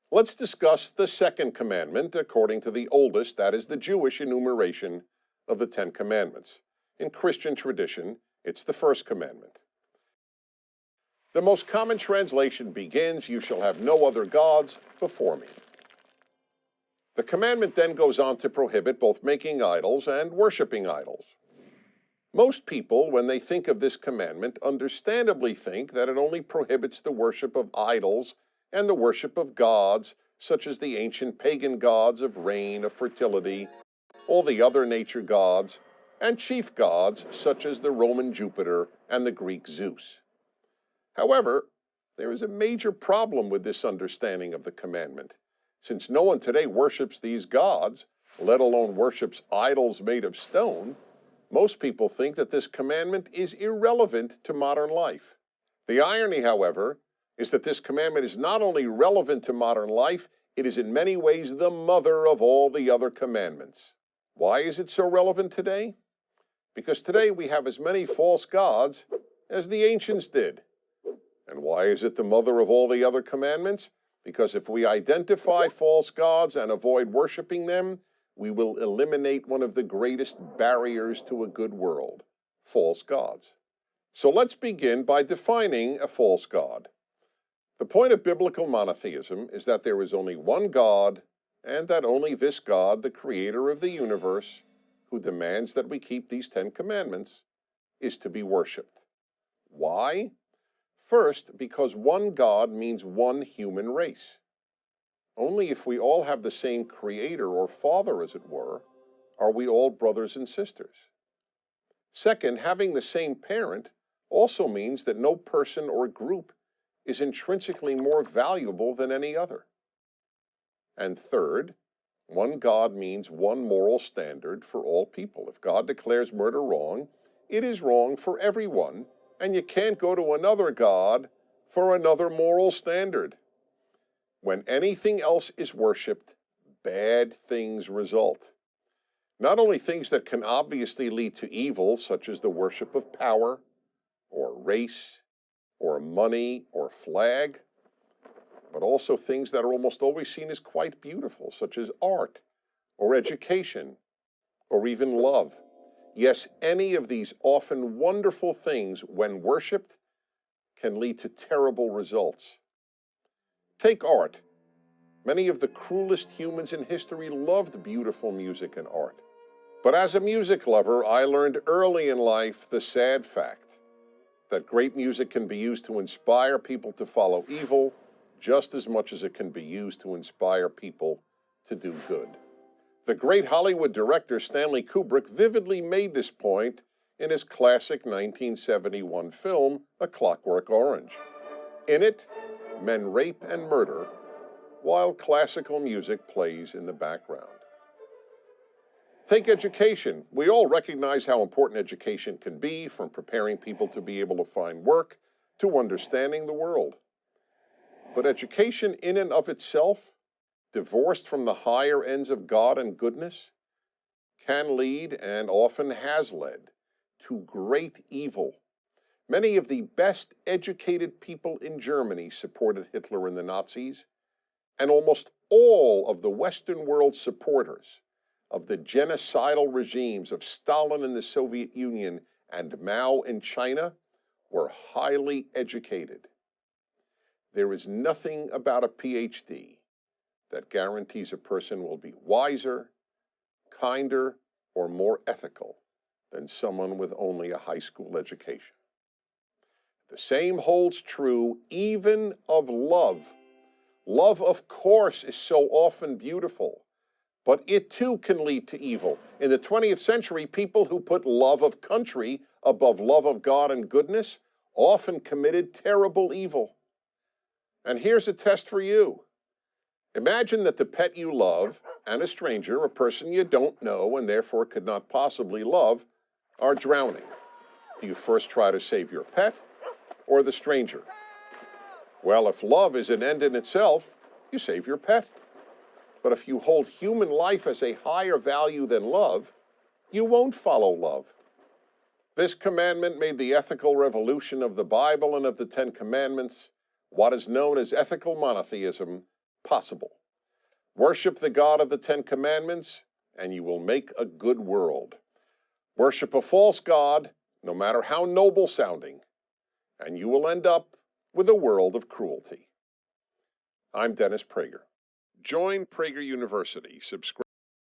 Let's discuss the second commandment according to the oldest, that is the Jewish enumeration of the Ten Commandments. In Christian tradition, it's the first commandment. The most common translation begins, "You shall have no other gods before me." The commandment then goes on to prohibit both making idols and worshiping idols. Most people, when they think of this commandment, understandably think that it only prohibits the worship of idols and the worship of gods, such as the ancient pagan gods of rain, of fertility, all the other nature gods, and chief gods, such as the Roman Jupiter and the Greek Zeus. However, there is a major problem with this understanding of the commandment. Since no one today worships these gods, let alone worships idols made of stone, most people think that this commandment is irrelevant to modern life. The irony, however, is that this commandment is not only relevant to modern life, it is in many ways the mother of all the other commandments. Why is it so relevant today? Because today we have as many false gods as the ancients did. And why is it the mother of all the other commandments? Because if we identify false gods and avoid worshiping them, we will eliminate one of the greatest barriers to a good world, false gods. So let's begin by defining a false god. The point of biblical monotheism is that there is only one God, and that only this God, the creator of the universe, who demands that we keep these 10 commandments, is to be worshipped. Why? First, because one God means one human race. Only if we all have the same creator or father, as it were, are we all brothers and sisters. Second, having the same parent also means that no person or group is intrinsically more valuable than any other. And third, one God means one moral standard for all people. If God declares murder wrong, it is wrong for everyone, and you can't go to another God for another moral standard. When anything else is worshipped, bad things result. Not only things that can obviously lead to evil, such as the worship of power, or race, or money, or flag, but also things that are almost always seen as quite beautiful, such as art, or education, or even love. Yes, any of these often wonderful things, when worshipped, can lead to terrible results. Take art. Many of the cruelest humans in history loved beautiful music and art. But as a music lover, I learned early in life the sad fact that great music can be used to inspire people to follow evil just as much as it can be used to inspire people to do good. The great Hollywood director Stanley Kubrick vividly made this point in his classic 1971 film, A Clockwork Orange. In it, men rape and murder while classical music plays in the background. Take education. We all recognize how important education can be, from preparing people to be able to find work to understanding the world. But education in and of itself, divorced from the higher ends of God and goodness, can lead, and often has led, to great evil. Many of the best educated people in Germany supported Hitler and the Nazis, and almost all of the Western world supporters of the genocidal regimes of Stalin in the Soviet Union and Mao in China were highly educated. There is nothing about a PhD that guarantees a person will be wiser, kinder, or more ethical than someone with only a high school education. The same holds true even of love. Love, of course, is so often beautiful, but it too can lead to evil. In the 20th century, people who put love of country above love of God and goodness often committed terrible evil. And here's a test for you. Imagine that the pet you love and a stranger, a person you don't know and therefore could not possibly love, are drowning. Do you first try to save your pet or the stranger? Well, if love is an end in itself, you save your pet. But if you hold human life as a higher value than love, you won't follow love. This commandment made the ethical revolution of the Bible and of the Ten Commandments, what is known as ethical monotheism, possible. Worship the God of the Ten Commandments, and you will make a good world. Worship a false god, no matter how noble sounding, and you will end up with a world of cruelty. I'm Dennis Prager. Join Prager University. Subscribe